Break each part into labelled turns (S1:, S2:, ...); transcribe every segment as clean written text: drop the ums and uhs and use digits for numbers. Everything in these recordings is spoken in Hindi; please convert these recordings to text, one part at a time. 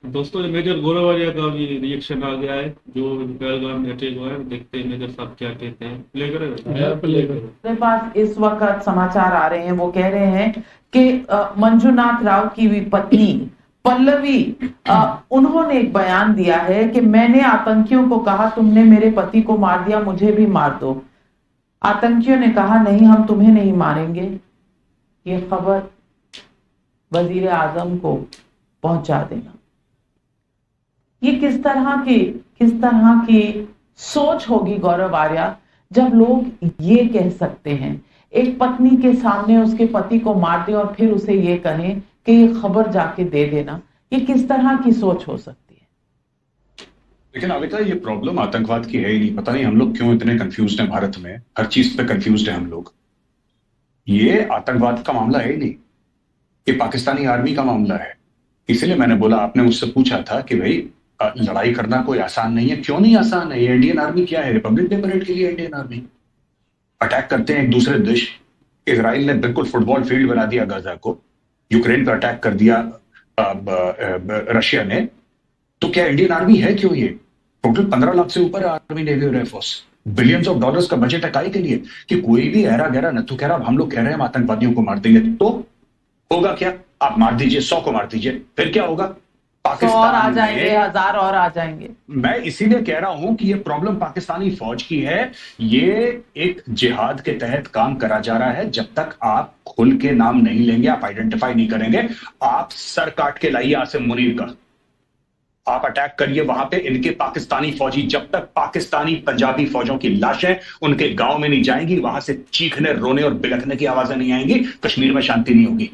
S1: दोस्तों, ये मेजर गोरावारिया का भी रिएक्शन आ गया है जो पहलगाम में अटैक हुआ है। देखते हैं मेजर साहब क्या कहते हैं। प्ले करें, प्ले करें।
S2: मेरे पास इस वक्त समाचार आ रहे हैं, वो कह रहे हैं कि मंजुनाथ राव की भी पत्नी पल्लवी, उन्होंने एक बयान दिया है कि मैंने आतंकियों को कहा तुमने मेरे पति को मार दिया, मुझे भी मार दो। आतंकियों ने कहा नहीं, हम तुम्हें नहीं मारेंगे। ये खबर वजीर आजम को पहुंचा देना। ये किस तरह की सोच होगी गौरव आर्या, जब लोग ये कह सकते हैं, एक पत्नी के सामने उसके पति को मार दे और फिर उसे ये कहें कि ये खबर जाके दे देना। ये किस तरह की सोच हो सकती है?
S3: लेकिन अविता, ये प्रॉब्लम आतंकवाद की है ही नहीं। पता नहीं हम लोग क्यों इतने कंफ्यूज्ड हैं। भारत में हर चीज पे कंफ्यूज्ड है हम लोग। ये आतंकवाद का मामला है ही नहीं, ये पाकिस्तानी आर्मी का मामला है। इसीलिए मैंने बोला, आपने मुझसे पूछा था कि भाई लड़ाई करना कोई आसान नहीं है। क्यों नहीं आसान है? ये इंडियन आर्मी क्या है? रिपब्लिक डे परेड के लिए इंडियन आर्मी अटैक करते हैं एक दूसरे देश। इसराइल ने बिल्कुल फुटबॉल फील्ड बना दिया गाजा को। यूक्रेन पर अटैक कर दिया रशिया ने। तो क्या इंडियन आर्मी है क्यों? ये टोटल 15 लाख से ऊपर है आर्मी, नेवी और एयरफोर्स। बिलियंस ऑफ डॉलर्स का बजट है काहे के लिए? कि कोई भी ऐरा गहरा नत्थु कह रहा, हम लोग कह रहे हैं हम आतंकवादियों को मार देंगे, तो होगा क्या? आप मार दीजिए, 100 को मार दीजिए, फिर क्या होगा?
S2: 100 और आ
S3: पाकिस्तान
S2: जाएंगे,
S3: में
S2: 1000 और आ जाएंगे।
S3: मैं इसीलिए कह रहा हूं कि ये प्रॉब्लम पाकिस्तानी फौज की है। ये एक जिहाद के तहत काम करा जा रहा है। जब तक आप खुल के नाम नहीं लेंगे, आप आइडेंटिफाई नहीं करेंगे, आप सर काट के लाइए आसिम मुनीर का, आप अटैक करिए वहां पे। इनके पाकिस्तानी फौजी जब तक पाकिस्तानी पंजाबी फौजों की लाशें उनके गांव में नहीं जाएंगी, वहां से चीखने, रोने और बिलखने की आवाजें नहीं आएंगी, कश्मीर में शांति नहीं होगी।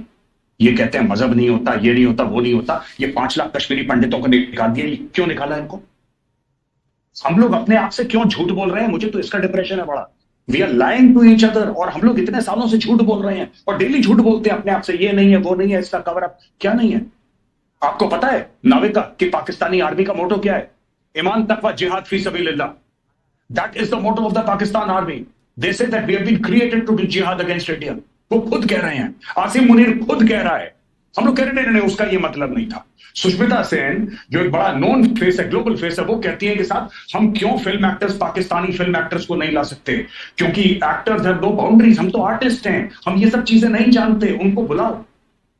S3: ये कहते हैं मजहब नहीं होता, ये नहीं होता, वो नहीं होता। ये 5 लाख कश्मीरी पंडितों को निकाल दिया। ये क्यों निकाला इनको? हम लोग अपने आप से क्यों झूठ बोल रहे हैं? मुझे तो इसका डिप्रेशन है बड़ा। We are lying to each other. और हम लोग इतने सालों से झूठ बोल रहे हैं और डेली झूठ बोलते हैं अपने आप से, ये नहीं है, वो नहीं है, इसका कवर अप क्या नहीं है। आपको पता है नाविका कि पाकिस्तानी आर्मी का मोटो क्या है? ईमान तकवा जिहाद फी सबीलिल्लाह। That is the motto of the Pakistan army. They say that we have been created to do jihad against India. वो खुद कह रहे हैं, आसिम मुनीर खुद कह रहा है। हम लोग कह रहे नहीं, उसका ये मतलब नहीं था। सुष्मिता सेन जो एक बड़ा नोन फेस है, ग्लोबल फेस है, वो कहती है कि साथ हम क्यों film actors, Pakistani film actors को नहीं ला सकते? क्योंकि एक्टर्स हैव नो बाउंड्रीज। हम तो आर्टिस्ट हैं, हम ये सब चीजें नहीं जानते। उनको बुलाओ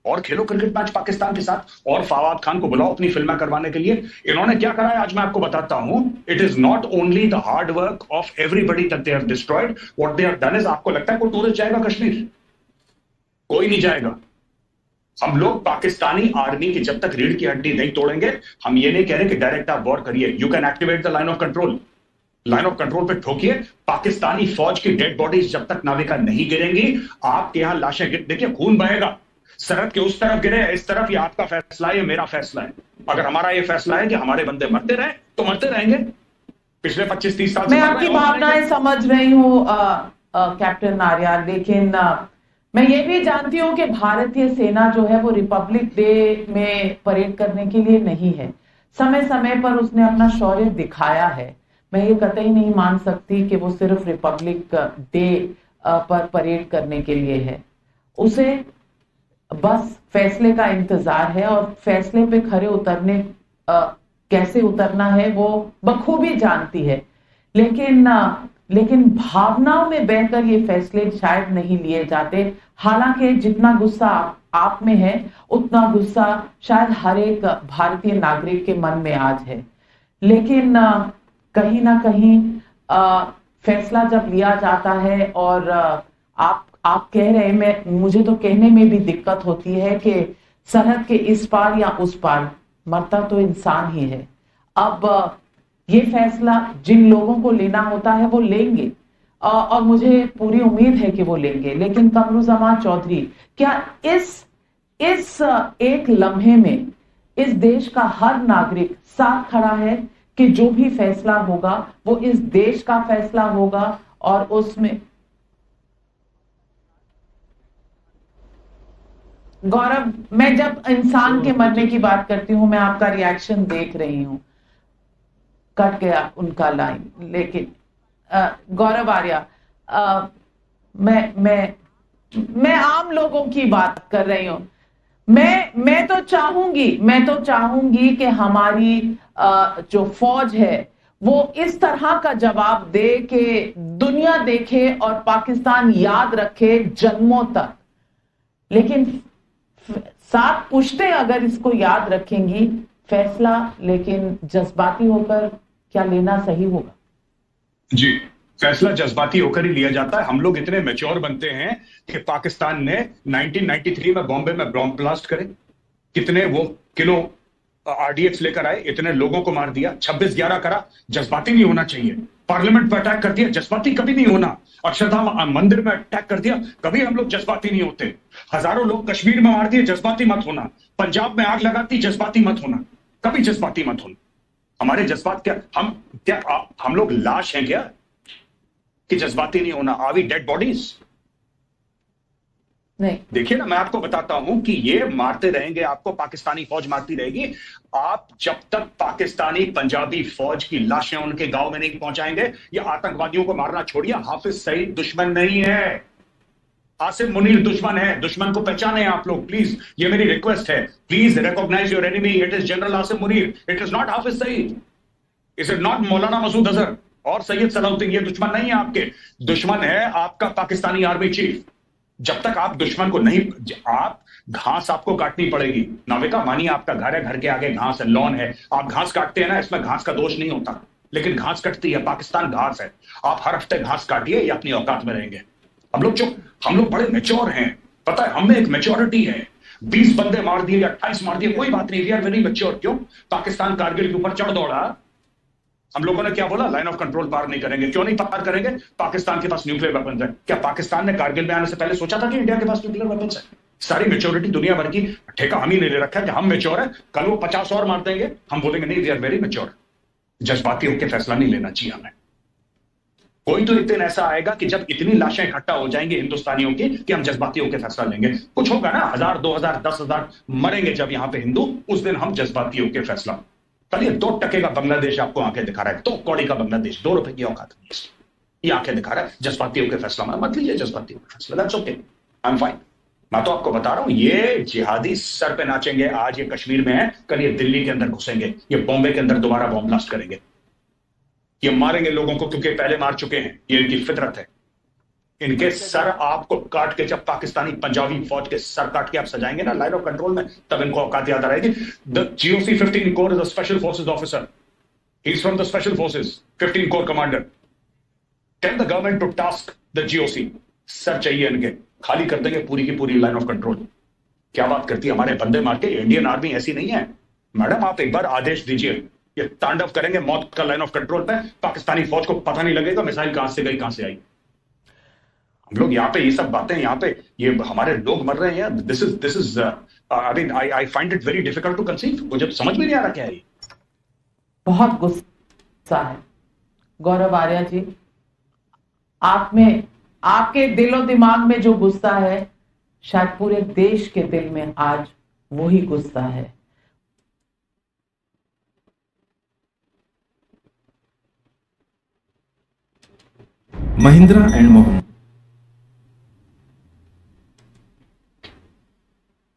S3: और खेलो क्रिकेट मैच पाकिस्तान के साथ, और फवाद खान को बुलाओ अपनी फिल्में करवाने के लिए। इन्होंने क्या करा है आज मैं आपको बताता हूं। It is not only the hard work of everybody that they have destroyed, what they have done is, आपको लगता है कोई टूरिस्ट जाएगा कश्मीर? कोई नहीं जाएगा। हम लोग पाकिस्तानी आर्मी की जब तक रीढ़ की हड्डी नहीं तोड़ेंगे, हम ये नहीं कह रहे कि डायरेक्ट आप वॉर करिए। You can activate the line of control. Line of control पे ठोकिए। पाकिस्तानी फौज की डेड बॉडीज जब तक नाविका नहीं गिरेंगी, आपके यहां लाशें देखिए, खून बहेगा। सरहद के उस तरफ गिरे, इस तरफ, ये आपका फैसला है, ये मेरा फैसला है। अगर हमारा ये फैसला है कि हमारे बंदे मरते रहे तो मरते रहेंगे। पिछले 25-30 साल से
S2: मैं
S3: मर रहे
S2: आपकी
S3: हैं और मरेंगे।
S2: भावनाएं समझ रही हूँ कैप्टन नारियार, लेकिन मैं ये भी जानती हूँ कि भारतीय सेना जो है वो रिपब्लिक डे में परेड करने के लिए नहीं है। समय समय पर उसने अपना शौर्य दिखाया है। मैं ये कतई नहीं मान सकती कि वो सिर्फ रिपब्लिक डे पर परेड करने के लिए है। उसे बस फैसले का इंतजार है, और फैसले पे खरे उतरने कैसे उतरना है वो बखूबी जानती है। लेकिन भावनाओं में बहकर ये फैसले शायद नहीं लिए जाते। हालांकि जितना गुस्सा आप में है, उतना गुस्सा शायद हर एक भारतीय नागरिक के मन में आज है। लेकिन कहीं ना कहीं फैसला जब लिया जाता है, और आप कह रहे हैं, मैं मुझे तो कहने में भी दिक्कत होती है कि सरहद के इस पार या उस पार मरता तो इंसान ही है। अब ये फैसला जिन लोगों को लेना होता है वो लेंगे, और मुझे पूरी उम्मीद है कि वो लेंगे। लेकिन कमरुज़्ज़मान चौधरी, क्या इस एक लम्हे में इस देश का हर नागरिक साथ खड़ा है कि जो भी फैसला होगा वो इस देश का फैसला होगा, और उसमें गौरव, मैं जब इंसान के मरने की बात करती हूं, मैं आपका रिएक्शन देख रही हूं। कट गया उनका लाइन। लेकिन गौरव आर्या, मैं आम लोगों की बात कर रही हूं। मैं तो चाहूंगी कि हमारी जो फौज है वो इस तरह का जवाब दे कि दुनिया देखे और पाकिस्तान याद रखे जन्मों तक। लेकिन सात पुश्तें अगर इसको याद रखेंगी, फैसला लेकिन जज्बाती होकर क्या लेना सही होगा?
S3: जी, फैसला जज्बाती होकर ही लिया जाता है। हम लोग इतने मैच्योर बनते हैं कि पाकिस्तान ने 1993 में बॉम्बे में बॉम्ब ब्लास्ट करे, कितने वो किलो आरडीएक्स लेकर आए, इतने लोगों को मार दिया, 26/11 करा, जज्बाती नहीं होना चाहिए। पार्लियामेंट पर अटैक कर दिया, जज्बाती कभी नहीं होना। अक्षरधाम मंदिर में अटैक कर दिया, कभी हम लोग जज्बाती नहीं होते। हजारों लोग कश्मीर में मार दिए, जज्बाती मत होना। पंजाब में आग लगाती, जज्बाती मत होना, कभी जज्बाती मत होना। हमारे जज्बात क्या हम लोग लाश हैं क्या कि जज्बाती नहीं होना? Are we dead bodies?
S2: नहीं।
S3: देखिए ना, मैं आपको बताता हूं कि ये मारते रहेंगे आपको, पाकिस्तानी फौज मारती रहेगी। आप जब तक पाकिस्तानी पंजाबी फौज की लाशें उनके गांव में नहीं पहुंचाएंगे, या आतंकवादियों को मारना छोड़िए, हाफिज सईद दुश्मन नहीं है, आसिम मुनीर दुश्मन है। दुश्मन को पहचाने आप लोग प्लीज, ये मेरी रिक्वेस्ट है। Please recognise your enemy, it is general Asim Munir, it is not Hafiz Saeed, is it not Maulana Masood Azhar और सैयद सलाउद्दीन। ये दुश्मन नहीं है आपके, दुश्मन है आपका पाकिस्तानी आर्मी चीफ। जब तक आप दुश्मन को नहीं, आप घास आपको काटनी पड़ेगी। नाविका मानिए आपका घर है, घर के आगे घास है, लॉन है, आप घास काटते हैं ना, इसमें घास का दोष नहीं होता, लेकिन घास कटती है, पाकिस्तान घास है। आप हर हफ्ते घास काटिए, ये अपनी औकात में रहेंगे। हम लोग बड़े मेच्योर हैं, पता है, हमें एक मेच्योरिटी है। 20 बंदे मार दिए या 28 मार दिए, कोई बात नहीं, वी आर वेरी मेच्योर। क्यों? पाकिस्तान कारगिल के ऊपर चढ़ दौड़ा, हम लोगों ने क्या बोला? लाइन ऑफ कंट्रोल पार नहीं करेंगे। क्यों नहीं पार करेंगे? पाकिस्तान के पास न्यूक्लियर वेपन्स है। क्या पाकिस्तान ने कारगिल में आने से पहले सोचा था कि इंडिया के पास न्यूक्लियर वेपन्स है? सारी मेच्योरिटी दुनिया भर की ठेका हम ही नहीं ले रखा है कि हम मेच्योर है, कल वो 50 और मार देंगे, हम बोलेंगे नहीं, वी आर वेरी मेच्योर। जज्बाती होकर फैसला नहीं लेना चाहिए हमें। कोई तो एक दिन ऐसा आएगा कि जब इतनी लाशें इकट्ठा हो जाएंगी हिंदुस्तानियों की कि हम जज्बाती होकर फैसला लेंगे। कुछ होगा ना, 1000, 2000, 10,000 मरेंगे जब यहां पे हिंदू, उस दिन हम जज्बाती होकर फैसला। कल ये 2 टके का बांग्लादेश आपको आंखें दिखा रहा है, 2 कौड़ी का बांग्लादेश, 2 रुपए की औकात नहीं, ये आंखें दिखा रहा है। जज्बाती होकर फैसला मत लीजिए, जज्बाती होकर फैसला, that's okay, I am fine. मैं तो आपको बता रहा हूं, ये जिहादी सर पे नाचेंगे। आज ये कश्मीर में है, कल ये दिल्ली के अंदर घुसेंगे, ये बॉम्बे के अंदर दोबारा बॉम्ब ब्लास्ट करेंगे, ये मारेंगे लोगों को, क्योंकि पहले मार चुके हैं, ये इनकी फितरत है। इनके सर आपको काट के, जब पाकिस्तानी पंजाबी फौज के सर काट के आप सजाएंगे ना लाइन ऑफ कंट्रोल में, तब इनको औकात याद आ रहेगी। The GOC 15 corps is a special forces officer, he is from the special forces, 15 corps commander. Tell the government to task the GOC, sir चाहिए इनके, खाली कर देंगे पूरी की पूरी लाइन ऑफ कंट्रोल। क्या बात करती है, हमारे बंदे मार के। इंडियन आर्मी ऐसी नहीं है मैडम, आप एक बार आदेश दीजिए, ये तांडव करेंगे मौत का लाइन ऑफ कंट्रोल पे, पाकिस्तानी फौज को पता नहीं लगेगा मिसाइल कहां से गई, कहां से आई। हम लोग यहाँ पे ये सब बातें, यहाँ पे ये हमारे लोग मर रहे हैं। This is I mean I find it very difficult to conceive. मुझे समझ में नहीं आ रहा क्या है ये।
S2: बहुत गुस्सा है गौरव आर्या जी, आप में, आपके दिलो दिमाग में जो गुस्सा है, शायद पूरे देश के दिल में आज वही गुस्सा है।
S4: महिंद्रा एंड मोहन।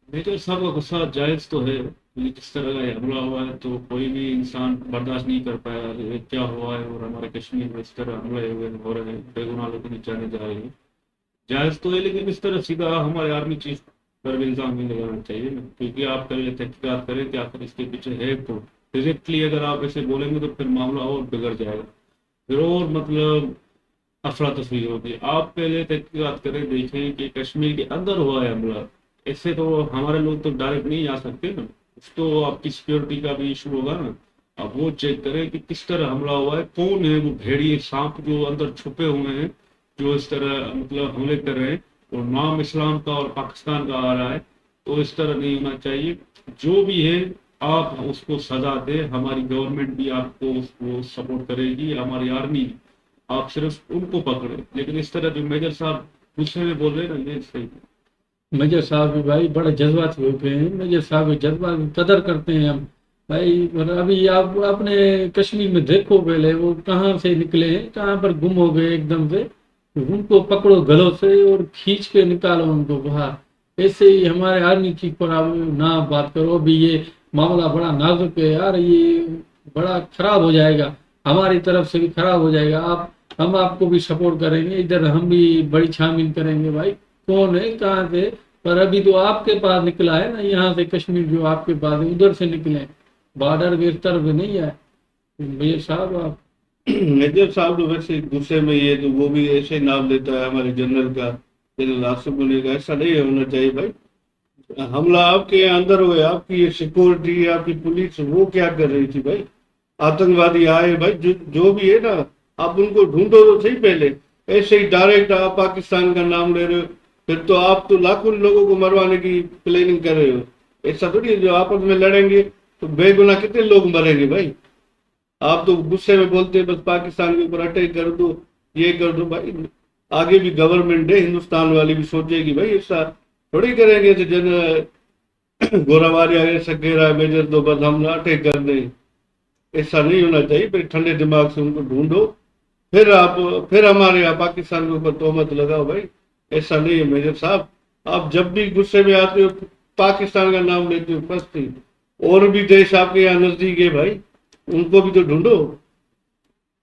S1: मेजर साहब का गुस्सा जायज तो है, क्योंकि जिस तरह का ये हमला हुआ है तो कोई भी इंसान बर्दाश्त नहीं कर पाया ये क्या हुआ है, और हमारे कश्मीर में इस तरह हमले हुए हो रहे हैं, बेगुनाह लोग नीचे जाने जा रहे हैं। जायज तो है, लेकिन इस तरह सीधा हमारे आर्मी चीफ पर भी इल्जाम नहीं लगाना चाहिए ना, क्योंकि आप पहले तहकीकात करें कि आखिर इसके पीछे है। तो डायरेक्टली अगर आप ऐसे बोलेंगे तो फिर मामला और बिगड़ जाएगा, फिर और मतलब अफरा तफरी होगी। आप पहले तहकीकात करें, देखें कि कश्मीर के अंदर हुआ है हमला। ऐसे तो हमारे लोग तो डायरेक्ट नहीं आ सकते ना, तो आपकी सिक्योरिटी का भी इशू होगा ना। आप वो चेक करें कि किस तरह हमला हुआ है, कौन है वो भेड़िए सांप जो अंदर छुपे हुए हैं, जो इस तरह मतलब हमले कर रहे हैं, और नाम इस्लाम का और पाकिस्तान का आ रहा है। तो इस तरह नहीं होना चाहिए। जो भी है आप उसको सजा दे, हमारी गवर्नमेंट भी आपको उसको सपोर्ट करेगी, हमारी आर्मी, आप सिर्फ उनको पकड़े। लेकिन इस तरह जो मेजर साहब गुस्से में बोल रहे हैं ना, ये सही है।
S5: मेजर साहब भी भाई बड़े जज्बाती हो गए हैं। मेजर साहब जज्बात की कदर करते हैं हम भाई। अभी आप अपने कश्मीर में देखो, पहले वो कहाँ से निकले हैं, कहाँ पर गुम हो गए एकदम से, उनको पकड़ो गलों से और खींच के निकालो उनको बाहर। ऐसे ही हमारे आर्मी चीफ पर आप ना बात करो। अभी ये मामला बड़ा नाजुक है यार, ये बड़ा खराब हो जाएगा, हमारी तरफ से भी खराब हो जाएगा। आप हम आपको भी सपोर्ट करेंगे, इधर हम भी बड़ी छानबीन करेंगे भाई कौन है कहाँ से। पर अभी तो आपके पास निकला है ना, यहाँ से कश्मीर जो आपके पास है उधर से निकले, बॉर्डर के इस तरफ नहीं है। मेजर साहब आप
S1: मेजर साहब तो वैसे गुस्से में ये तो वो भी ऐसे नाम लेता है हमारे जनरल का, जनरल आसिफ अली का। ऐसा नहीं होना चाहिए भाई। हमला आपके अंदर हुए, आपकी ये सिक्योरिटी, आपकी पुलिस वो क्या कर रही थी भाई? आतंकवादी आए भाई, जो भी है ना, आप उनको ढूंढो तो सही पहले। ऐसे ही डायरेक्ट आप पाकिस्तान का नाम ले रहे हो, फिर तो आप तो लाखों लोगों को मरवाने की प्लानिंग कर रहे हो। ऐसा थोड़ी है जो आपस में लड़ेंगे तो बेगुनाह कितने लोग मरेंगे भाई। आप तो गुस्से में बोलते हैं बस पाकिस्तान के ऊपर अटैक कर दो, ये कर दो भाई। आगे भी गवर्नमेंट है हिंदुस्तान वाली भी सोचेगी भाई, ऐसा थोड़ी करेंगे ऐसे जन गोराबारी आगे सकेरा मेजर तो बस हम अटैक कर दें। ऐसा नहीं होना चाहिए। फिर ठंडे दिमाग से उनको ढूंढो, फिर हमारे यहाँ पाकिस्तान के ऊपर तोहमत लगाओ भाई। ऐसा नहीं है मेजर साहब, आप जब भी गुस्से में आते हो पाकिस्तान का नाम लेते हो फंसते। और भी देश आपके यहाँ नजदीक है भाई, उनको भी तो ढूंढो।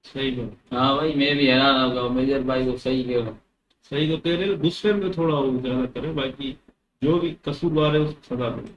S1: सही बात।
S6: हाँ भाई मैं भी हैरान हो गया, मेजर भाई को सही कह रहा हूँ।
S1: सही तो कह रहे हो, गुस्से में थोड़ा वो ज्यादा करे, बाकी जो भी कसूरवार है उसको सजा दो।